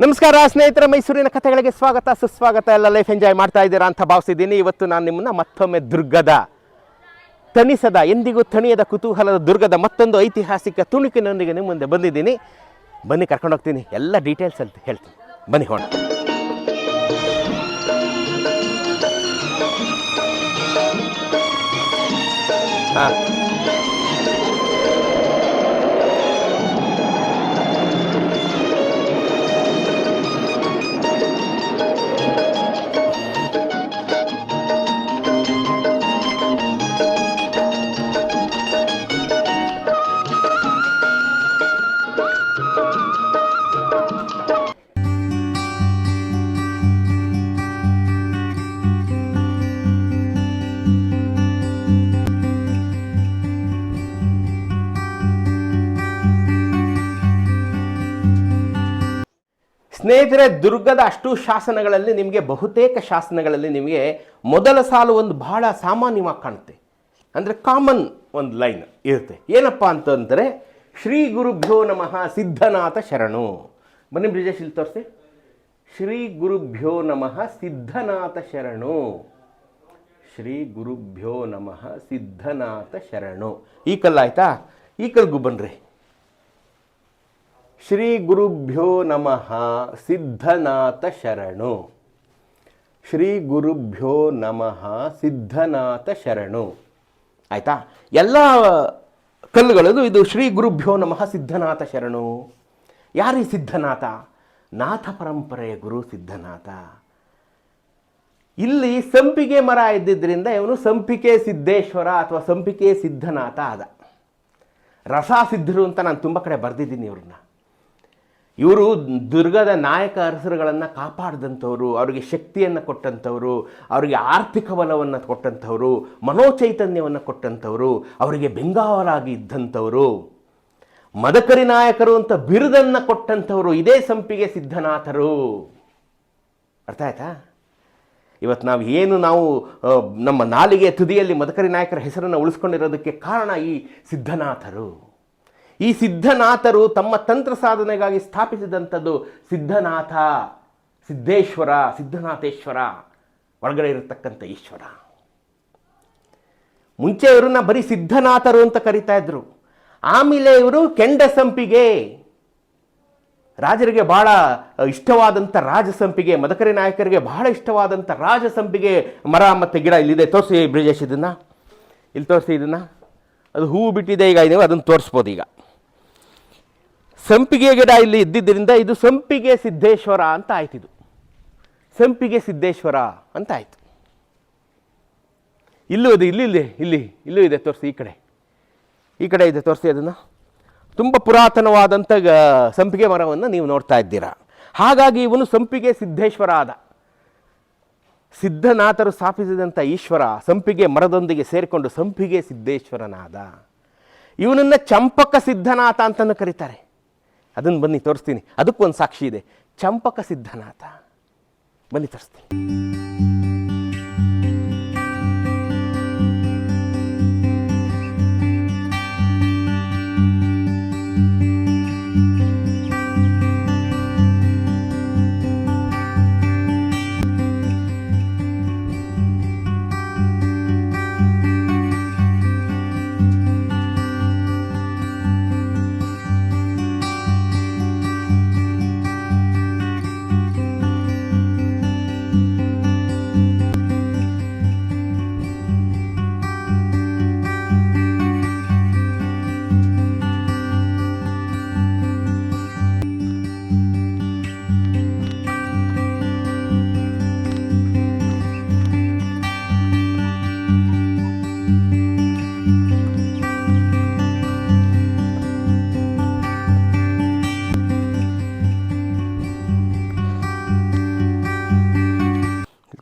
ನಮಸ್ಕಾರ ಸ್ನೇಹಿತರ, ಮೈಸೂರಿನ ಕಥೆಗಳಿಗೆ ಸ್ವಾಗತ ಸುಸ್ವಾಗತ. ಎಲ್ಲ ಲೈಫ್ ಎಂಜಾಯ್ ಮಾಡ್ತಾ ಇದ್ದೀರಾ ಅಂತ ಭಾವಿಸಿದ್ದೀನಿ. ಇವತ್ತು ನಾನು ನಿಮ್ಮನ್ನ ಮತ್ತೊಮ್ಮೆ ದುರ್ಗದ ತಣಿಸದ, ಎಂದಿಗೂ ತಣಿಯದ ಕುತೂಹಲದ ದುರ್ಗದ ಮತ್ತೊಂದು ಐತಿಹಾಸಿಕ ತುಣುಕಿನೊಂದಿಗೆ ನಿಮ್ಮ ಮುಂದೆ ಬಂದಿದ್ದೀನಿ. ಬನ್ನಿ, ಕರ್ಕೊಂಡೋಗ್ತೀನಿ, ಎಲ್ಲ ಡೀಟೇಲ್ಸ್ ಅಂತ ಹೇಳ್ತೀನಿ. ಬನ್ನಿ ಹೋಣ. ಹಾಂ, ಸ್ನೇಹಿತರೆ, ದುರ್ಗದ ಅಷ್ಟು ಶಾಸನಗಳಲ್ಲಿ ನಿಮಗೆ ಬಹುತೇಕ ಶಾಸನಗಳಲ್ಲಿ ನಿಮಗೆ ಮೊದಲ ಸಾಲು ಒಂದು ಬಹಳ ಸಾಮಾನ್ಯವಾಗಿ ಕಾಣುತ್ತೆ. ಅಂದರೆ ಕಾಮನ್ ಒಂದು ಲೈನ್ ಇರುತ್ತೆ. ಏನಪ್ಪ ಅಂತಂದರೆ, ಶ್ರೀ ಗುರುಭ್ಯೋ ನಮಃ ಸಿದ್ಧನಾಥ ಶರಣು. ಬನ್ನಿ ಬ್ರಿಜೇಶ್, ಇಲ್ಲಿ ತೋರಿಸಿ. ಶ್ರೀ ಗುರುಭ್ಯೋ ನಮಃ ಸಿದ್ಧನಾಥ ಶರಣು. ಶ್ರೀ ಗುರುಭ್ಯೋ ನಮಃ ಸಿದ್ಧನಾಥ ಶರಣು. ಈ ಕಲ್ಲಾಯ್ತಾ? ಈ ಕಲ್ಗೂ ಬನ್ನಿರಿ. ಶ್ರೀ ಗುರುಭ್ಯೋ ನಮಃ ಸಿದ್ಧನಾಥ ಶರಣು. ಶ್ರೀ ಗುರುಭ್ಯೋ ನಮಃ ಸಿದ್ಧನಾಥ ಶರಣು. ಆಯಿತಾ? ಎಲ್ಲ ಕಲ್ಲುಗಳದು ಇದು ಶ್ರೀ ಗುರುಭ್ಯೋ ನಮಃ ಸಿದ್ಧನಾಥ ಶರಣು. ಯಾರೀ ಸಿದ್ಧನಾಥ? ನಾಥ ಪರಂಪರೆಯ ಗುರು ಸಿದ್ಧನಾಥ. ಇಲ್ಲಿ ಸಂಪಿಗೆ ಮರ ಇದ್ದಿದ್ದರಿಂದ ಇವನು ಸಂಪಿಗೆ ಸಿದ್ದೇಶ್ವರ ಅಥವಾ ಸಂಪಿಗೆ ಸಿದ್ಧನಾಥ ಆದ. ರಸಾಸಿದ್ಧರು ಅಂತ ನಾನು ತುಂಬ ಕಡೆ ಬರೆದಿದ್ದೀನಿ ಇವ್ರನ್ನ. ಇವರು ದುರ್ಗದ ನಾಯಕ ಅರಸರುಗಳನ್ನು ಕಾಪಾಡಿದಂಥವ್ರು, ಅವರಿಗೆ ಶಕ್ತಿಯನ್ನು ಕೊಟ್ಟಂಥವ್ರು, ಅವರಿಗೆ ಆರ್ಥಿಕ ಬಲವನ್ನು ಕೊಟ್ಟಂಥವ್ರು, ಮನೋಚೈತನ್ಯವನ್ನು ಕೊಟ್ಟಂಥವ್ರು, ಅವರಿಗೆ ಬೆಂಗಾವಲಾಗಿ ಇದ್ದಂಥವರು, ಮದಕರಿ ನಾಯಕರು ಅಂತ ಬಿರುದನ್ನು ಕೊಟ್ಟಂಥವ್ರು ಇದೇ ಸಂಪಿಗೆ ಸಿದ್ಧನಾಥರು. ಅರ್ಥ ಆಯ್ತಾ? ಇವತ್ತು ನಾವು ನಮ್ಮ ನಾಲಿಗೆ ತುದಿಯಲ್ಲಿ ಮದಕರಿ ನಾಯಕರ ಹೆಸರನ್ನು ಉಳಿಸ್ಕೊಂಡಿರೋದಕ್ಕೆ ಕಾರಣ ಈ ಸಿದ್ಧನಾಥರು. ಈ ಸಿದ್ಧನಾಥರು ತಮ್ಮ ತಂತ್ರ ಸಾಧನೆಗಾಗಿ ಸ್ಥಾಪಿಸಿದಂಥದ್ದು ಸಿದ್ಧನಾಥ, ಸಿದ್ದೇಶ್ವರ, ಸಿದ್ಧನಾಥೇಶ್ವರ, ಒಳಗಡೆ ಇರತಕ್ಕಂಥ ಈಶ್ವರ. ಮುಂಚೆ ಇವರನ್ನ ಬರೀ ಸಿದ್ಧನಾಥರು ಅಂತ ಕರೀತಾ ಇದ್ರು. ಆಮೇಲೆ ಇವರು ಕೆಂಡ ಸಂಪಿಗೆ, ರಾಜರಿಗೆ ಬಹಳ ಇಷ್ಟವಾದಂಥ ರಾಜಸಂಪಿಗೆ, ಮದಕರಿ ನಾಯಕರಿಗೆ ಬಹಳ ಇಷ್ಟವಾದಂಥ ರಾಜಸಂಪಿಗೆ ಮರ ಮತ್ತು ಗಿಡ ಇಲ್ಲಿದೆ. ತೋರಿಸಿ ಬ್ರಿಜೇಶ್, ಇದನ್ನು ಇಲ್ಲಿ ತೋರಿಸಿ. ಇದನ್ನು ಅದು ಹೂವು ಬಿಟ್ಟಿದೆ ಈಗ, ನೀವು ಅದನ್ನು ತೋರಿಸ್ಬೋದು. ಈಗ ಸಂಪಿಗೆ ಗಿಡ ಇಲ್ಲಿ ಇದ್ದಿದ್ದರಿಂದ ಇದು ಸಂಪಿಗೆ ಸಿದ್ದೇಶ್ವರ ಅಂತ ಆಯ್ತು. ಇದು ಸಂಪಿಗೆ ಸಿದ್ದೇಶ್ವರ ಅಂತ ಆಯಿತು. ಇಲ್ಲೂ ಇದೆ, ಇಲ್ಲೂ ಇದೆ, ತೋರಿಸಿ. ಈ ಕಡೆ ಇದೆ, ತೋರಿಸಿ. ಅದನ್ನು ತುಂಬ ಪುರಾತನವಾದಂಥ ಸಂಪಿಗೆ ಮರವನ್ನು ನೀವು ನೋಡ್ತಾ ಇದ್ದೀರಾ. ಹಾಗಾಗಿ ಇವನು ಸಂಪಿಗೆ ಸಿದ್ದೇಶ್ವರ ಆದ. ಸಿದ್ಧನಾಥರು ಸ್ಥಾಪಿಸಿದಂಥ ಈಶ್ವರ ಸಂಪಿಗೆ ಮರದೊಂದಿಗೆ ಸೇರಿಕೊಂಡು ಸಂಪಿಗೆ ಸಿದ್ದೇಶ್ವರನಾದ. ಇವನನ್ನು ಚಂಪಕ ಸಿದ್ಧನಾಥ ಅಂತಲೂ ಕರೀತಾರೆ. ಅದನ್ನು ಬನ್ನಿ ತೋರಿಸ್ತೀನಿ, ಅದಕ್ಕೊಂದು ಸಾಕ್ಷಿ ಇದೆ. ಚಂಪಕ ಸಿದ್ಧನಾಥ ಬನ್ನಿ ತೋರಿಸ್ತೀನಿ.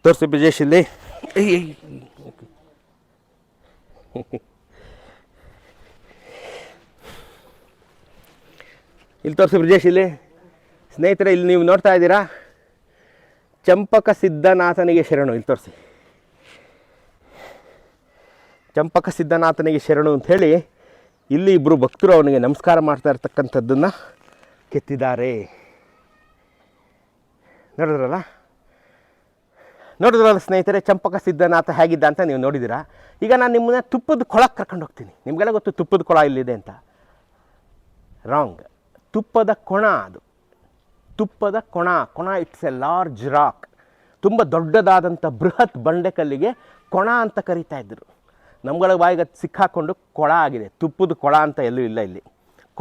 ತೋರಿಸಿ ಬ್ರಿಜೇಶ್ ಇಲ್ಲಿ. ಇಲ್ಲಿ ತೋರಿಸಿ ಬ್ರಿಜೇಶ್ ಇಲ್ಲಿ. ಸ್ನೇಹಿತರೆ, ಇಲ್ಲಿ ನೀವು ನೋಡ್ತಾ ಇದ್ದೀರಾ, ಚಂಪಕ ಸಿದ್ಧನಾಥನಿಗೆ ಶರಣು. ಇಲ್ಲಿ ತೋರಿಸಿ, ಚಂಪಕ ಸಿದ್ಧನಾಥನಿಗೆ ಶರಣು ಅಂಥೇಳಿ ಇಲ್ಲಿ ಇಬ್ಬರು ಭಕ್ತರು ಅವನಿಗೆ ನಮಸ್ಕಾರ ಮಾಡ್ತಾ ಇರ್ತಕ್ಕಂಥದ್ದನ್ನು ಕೆತ್ತಿದ್ದಾರೆ. ನೋಡಿದ್ರಲ್ಲ ಸ್ನೇಹಿತರೆ, ಚಂಪಕ ಸಿದ್ಧನಾಥ ಹೇಗಿದ್ದ ಅಂತ ನೀವು ನೋಡಿದ್ದೀರಾ. ಈಗ ನಾನು ನಿಮ್ಮನ್ನ ತುಪ್ಪದ ಕೊಳಕ್ಕೆ ಕರ್ಕೊಂಡು ಹೋಗ್ತೀನಿ. ನಿಮಗೆಲ್ಲ ಗೊತ್ತು ತುಪ್ಪದ ಕೊಳ ಇಲ್ಲಿದೆ ಅಂತ. ರಾಂಗ್. ತುಪ್ಪದ ಕೊಣ ಅದು. ತುಪ್ಪದ ಕೊಣ. It's a large rock. ತುಂಬ ದೊಡ್ಡದಾದಂಥ ಬೃಹತ್ ಬಂಡೆಕಲ್ಲಿಗೆ ಕೊಣ ಅಂತ ಕರೀತಾ ಇದ್ದರು. ನಮ್ಗಳ ಬಾಯಿಗೆ ಸಿಕ್ಕಾಕೊಂಡು ಕೊಳ ಆಗಿದೆ. ತುಪ್ಪದ ಕೊಳ ಅಂತ ಎಲ್ಲೂ ಇಲ್ಲ ಇಲ್ಲಿ.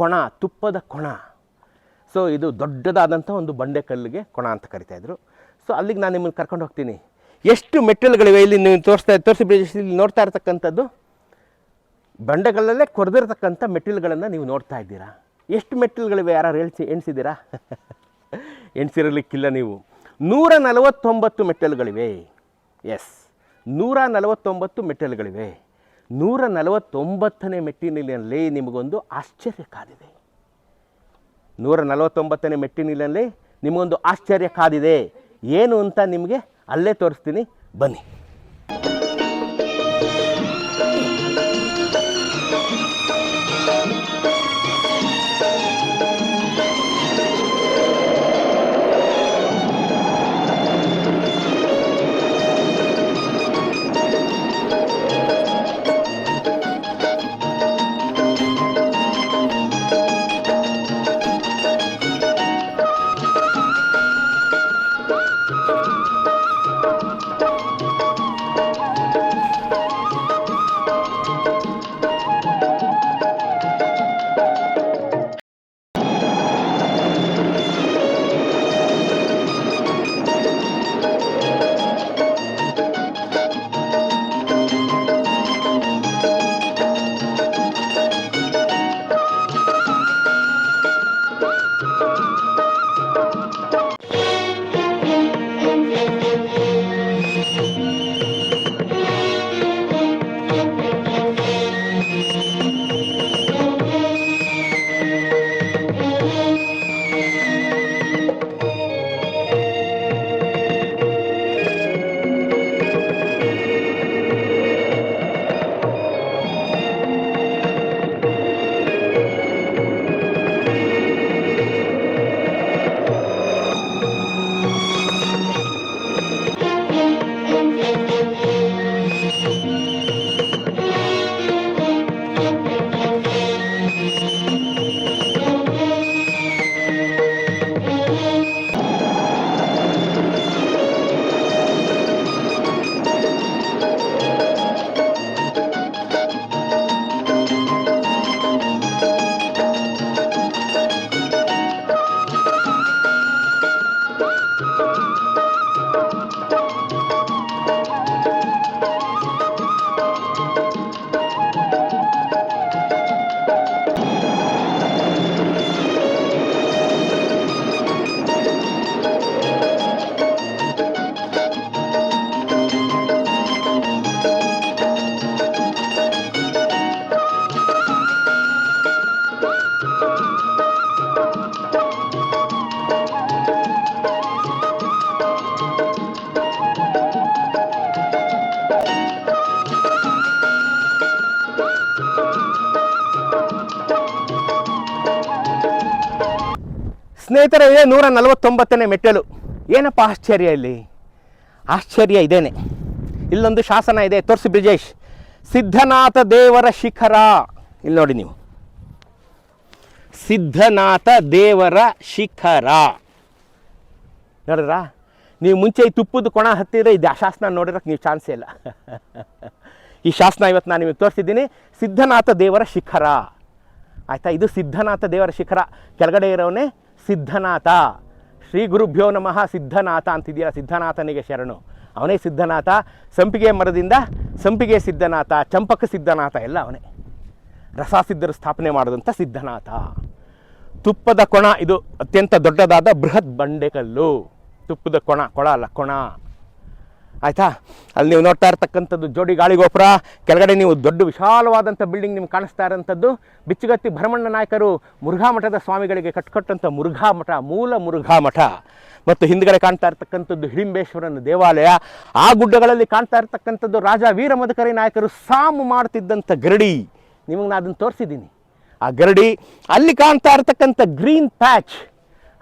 ಕೊಣ, ತುಪ್ಪದ ಕೊಣ. ಸೊ ಇದು ದೊಡ್ಡದಾದಂಥ ಒಂದು ಬಂಡೆಕಲ್ಲಿಗೆ ಕೊಣ ಅಂತ ಕರಿತಾಯಿದ್ರು. ಸೊ ಅಲ್ಲಿಗೆ ನಾನು ನಿಮ್ಮನ್ನು ಕರ್ಕೊಂಡು ಹೋಗ್ತೀನಿ. ಎಷ್ಟು ಮೆಟ್ಟಿಲುಗಳಿವೆ ಇಲ್ಲಿ ನೀವು ತೋರಿಸಿ ಇಲ್ಲಿ ನೋಡ್ತಾ ಇರ್ತಕ್ಕಂಥದ್ದು ಬಂಡೆಗಳಲ್ಲೇ ಕೊರೆದಿರ್ತಕ್ಕಂಥ ಮೆಟ್ಟಿಲುಗಳನ್ನು ನೀವು ನೋಡ್ತಾ ಇದ್ದೀರಾ. ಎಷ್ಟು ಮೆಟ್ಟಿಲುಗಳಿವೆ ಯಾರು ಎಣಿಸಿದ್ದೀರಾ? ಎಣಿಸಿರಲಿಕ್ಕಿಲ್ಲ ನೀವು. 149 ಮೆಟ್ಟಿಲುಗಳಿವೆ. ಎಸ್, 149 ಮೆಟ್ಟಿಲುಗಳಿವೆ. 149ನೇ ಮೆಟ್ಟಿಲಿನಲ್ಲಿ ನಿಮಗೊಂದು ಆಶ್ಚರ್ಯ ಕಾದಿದೆ. 149ನೇ ಮೆಟ್ಟಿಲಿನಲ್ಲಿ ನಿಮಗೊಂದು ಆಶ್ಚರ್ಯ ಕಾದಿದೆ. ಏನು ಅಂತ ನಿಮಗೆ ಅಲ್ಲೇ ತೋರಿಸ್ತೀನಿ, ಬನ್ನಿ. ಸ್ನೇಹಿತರೆ, ಇದೆ 149ನೇ ಮೆಟ್ಟಲು. ಏನಪ್ಪ ಆಶ್ಚರ್ಯ ಇಲ್ಲಿ? ಆಶ್ಚರ್ಯ ಇದೇನೆ. ಇಲ್ಲೊಂದು ಶಾಸನ ಇದೆ, ತೋರಿಸಿ ಬ್ರಿಜೇಶ್. ಸಿದ್ಧನಾಥ ದೇವರ ಶಿಖರ. ಇಲ್ಲಿ ನೋಡಿ ನೀವು, ಸಿದ್ಧನಾಥ ದೇವರ ಶಿಖರ ನೋಡಿದ್ರಾ? ನೀವು ಮುಂಚೆ ಈ ತುಪ್ಪದ ಕೊಣ ಹತ್ತಿದ್ರೆ ಇದು ಆ ಶಾಸನ ನೋಡಿರೋಕ್ಕೆ ನೀವು ಚಾನ್ಸೇ ಇಲ್ಲ. ಈ ಶಾಸನ ಇವತ್ತು ನಾನು ನಿಮಗೆ ತೋರಿಸಿದ್ದೀನಿ. ಸಿದ್ಧನಾಥ ದೇವರ ಶಿಖರ ಆಯಿತಾ? ಇದು ಸಿದ್ಧನಾಥ ದೇವರ ಶಿಖರ. ಕೆಳಗಡೆ ಇರೋವನೇ ಸಿದ್ಧನಾಥ. ಶ್ರೀ ಗುರುಭ್ಯೋ ನಮಃ ಸಿದ್ಧನಾಥ ಅಂತಿದೆಯಲ್ಲ, ಸಿದ್ಧನಾಥನಿಗೆ ಶರಣು. ಅವನೇ ಸಿದ್ಧನಾಥ. ಸಂಪಿಗೆ ಮರದಿಂದ ಸಂಪಿಗೆ ಸಿದ್ಧನಾಥ, ಚಂಪಕ ಸಿದ್ಧನಾಥ ಎಲ್ಲ ಅವನೇ. ರಸಸಿದ್ಧರು ಸ್ಥಾಪನೆ ಮಾಡಿದಂಥ ಸಿದ್ಧನಾಥ. ತುಪ್ಪದ ಕೊಣ, ಇದು ಅತ್ಯಂತ ದೊಡ್ಡದಾದ ಬೃಹತ್ ಬಂಡೆಕಲ್ಲು. ತುಪ್ಪದ ಕೊಳ ಅಲ್ಲ, ಕೊಣ ಆಯಿತಾ? ಅಲ್ಲಿ ನೀವು ನೋಡ್ತಾ ಇರ್ತಕ್ಕಂಥದ್ದು ಜೋಡಿ ಗಾಳಿ ಗೋಪುರ. ಕೆಳಗಡೆ ನೀವು ದೊಡ್ಡ ವಿಶಾಲವಾದಂಥ ಬಿಲ್ಡಿಂಗ್ ನಿಮ್ಗೆ ಕಾಣಿಸ್ತಾ ಇರೋಂಥದ್ದು ಬಿಚ್ಚುಗತ್ತಿ ಭರಮಣ್ಣ ನಾಯಕರು ಮುರುಘಾ ಮಠದ ಸ್ವಾಮಿಗಳಿಗೆ ಕಟ್ಕೊಟ್ಟಂಥ ಮುರುಘಾ ಮಠ, ಮೂಲ ಮುರುಘಾ ಮಠ. ಮತ್ತು ಹಿಂದ್ಗಡೆ ಕಾಣ್ತಾ ಇರ್ತಕ್ಕಂಥದ್ದು ಹಿಡಿಂಬೇಶ್ವರನ ದೇವಾಲಯ. ಆ ಗುಡ್ಡಗಳಲ್ಲಿ ಕಾಣ್ತಾ ಇರ್ತಕ್ಕಂಥದ್ದು ರಾಜ ವೀರ ಮದಕರಿ ನಾಯಕರು ಸಾಮು ಮಾಡ್ತಿದ್ದಂಥ ಗರಡಿ. ನಿಮಗೆ ನಾನು ಅದನ್ನು ತೋರಿಸಿದ್ದೀನಿ. ಆ ಗರಡಿ ಅಲ್ಲಿ ಕಾಣ್ತಾ ಇರ್ತಕ್ಕಂಥ ಗ್ರೀನ್ ಪ್ಯಾಚ್,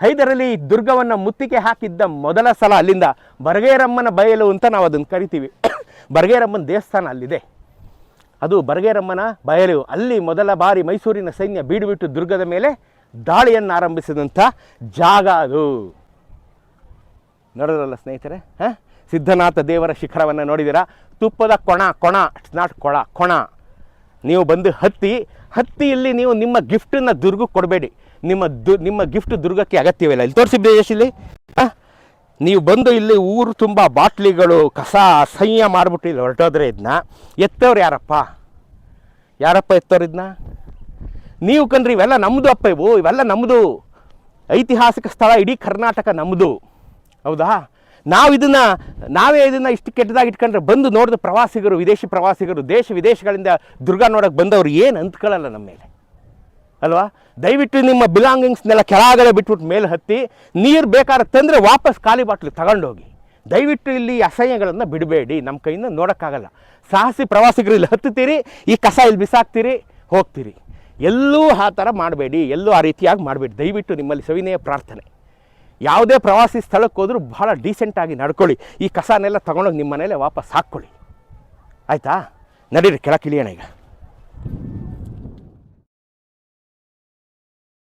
ಹೈದರಲ್ಲಿ ದುರ್ಗವನ್ನು ಮುತ್ತಿಗೆ ಹಾಕಿದ್ದ ಮೊದಲ ಸಲ ಅಲ್ಲಿಂದ ಬರಗೇರಮ್ಮನ ಬಯಲು ಅಂತ ನಾವು ಅದನ್ನು ಕರಿತೀವಿ. ಬರಗೇರಮ್ಮನ ದೇವಸ್ಥಾನ ಅಲ್ಲಿದೆ. ಅದು ಬರಗೇರಮ್ಮನ ಬಯಲು. ಅಲ್ಲಿ ಮೊದಲ ಬಾರಿ ಮೈಸೂರಿನ ಸೈನ್ಯ ಬೀಡುಬಿಟ್ಟು ದುರ್ಗದ ಮೇಲೆ ದಾಳಿಯನ್ನು ಆರಂಭಿಸಿದಂಥ ಜಾಗ ಅದು. ನೋಡಿದ್ರಲ್ಲ ಸ್ನೇಹಿತರೆ, ಸಿದ್ಧನಾಥ ದೇವರ ಶಿಖರವನ್ನು ನೋಡಿದ್ದೀರಾ? ತುಪ್ಪದ ಕೊಣ, ನಾಟ್ ಕೊಣ. ನೀವು ಬಂದು ಹತ್ತಿಯಲ್ಲಿ ನೀವು ನಿಮ್ಮ ಗಿಫ್ಟನ್ನು ದುರ್ಗಕ್ಕೆ ಕೊಡಬೇಡಿ. ನಿಮ್ಮ ಗಿಫ್ಟ್ ದುರ್ಗಕ್ಕೆ ಅಗತ್ಯವಿಲ್ಲ. ಇಲ್ಲಿ ತೋರಿಸಿ ಬ್ರಿಜೇಶ್, ಇಲ್ಲಿ ನೀವು ಬಂದು ಇಲ್ಲಿ ಊರು ತುಂಬ ಬಾಟ್ಲಿಗಳು, ಕಸ, ಅಸಹ್ಯ ಮಾಡಿಬಿಟ್ಟು ಇಲ್ಲಿ ಹೊರಟೋದ್ರೆ ಇದನ್ನ ಎತ್ತವ್ರು ಯಾರಪ್ಪ ಎತ್ತವ್ರು ಇದನ್ನ? ನೀವು ಕಣ್ರಿ, ಇವೆಲ್ಲ ನಮ್ಮದು ಅಪ್ಪ, ಇವೆಲ್ಲ ನಮ್ಮದು. ಐತಿಹಾಸಿಕ ಸ್ಥಳ, ಇಡೀ ಕರ್ನಾಟಕ ನಮ್ಮದು, ಹೌದಾ? ನಾವೇ ಇದನ್ನು ಇಷ್ಟು ಕೆಟ್ಟದಾಗಿ ಇಟ್ಕೊಂಡ್ರೆ ಬಂದು ನೋಡಿದ ಪ್ರವಾಸಿಗರು, ವಿದೇಶಿ ಪ್ರವಾಸಿಗರು, ದೇಶ ವಿದೇಶಗಳಿಂದ ದುರ್ಗ ನೋಡೋಕೆ ಬಂದವರು ಏನು ಅಂದ್ಕೊಳ್ಳಲ್ಲ ನಮ್ಮ ಮೇಲೆ, ಅಲ್ವಾ? ದಯವಿಟ್ಟು ನಿಮ್ಮ ಬಿಲಾಂಗಿಂಗ್ಸ್ನೆಲ್ಲ ಕೆಳಗಡೆ ಬಿಟ್ಬಿಟ್ಟು ಮೇಲೆ ಹತ್ತಿ, ನೀರು ಬೇಕಾದ್ರೆ ತಂದರೆ ವಾಪಸ್ ಖಾಲಿ ಬಾಟ್ಲು ತಗೊಂಡೋಗಿ. ದಯವಿಟ್ಟು ಇಲ್ಲಿ ಅಸಹ್ಯಗಳನ್ನು ಬಿಡಬೇಡಿ. ನಮ್ಮ ಕೈಯಿಂದ ನೋಡೋಕ್ಕಾಗಲ್ಲ. ಸಾಹಸಿ ಪ್ರವಾಸಿಗರು ಇಲ್ಲಿ ಹತ್ತುತ್ತೀರಿ, ಈ ಕಸ ಇಲ್ಲಿ ಬಿಸಾಕ್ತೀರಿ, ಹೋಗ್ತೀರಿ. ಎಲ್ಲೂ ಆ ಥರ ಮಾಡಬೇಡಿ, ಎಲ್ಲೂ ಆ ರೀತಿಯಾಗಿ ಮಾಡಬೇಡಿ. ದಯವಿಟ್ಟು ನಿಮ್ಮಲ್ಲಿ ಸವಿನಯ ಪ್ರಾರ್ಥನೆ. ಯಾವುದೇ ಪ್ರವಾಸಿ ಸ್ಥಳಕ್ಕೆ ಹೋದರೂ ಬಹಳ ಡೀಸೆಂಟಾಗಿ ನಡ್ಕೊಳ್ಳಿ. ಈ ಕಸನೆಲ್ಲ ತೊಗೊಂಡೋಗಿ ನಿಮ್ಮ ಮನೇಲೆ ವಾಪಸ್ ಹಾಕ್ಕೊಳ್ಳಿ, ಆಯಿತಾ? ನಡೀರಿ, ಕೆಳಕ್ಕೆ ಇಳಿಯೋಣ ಈಗ.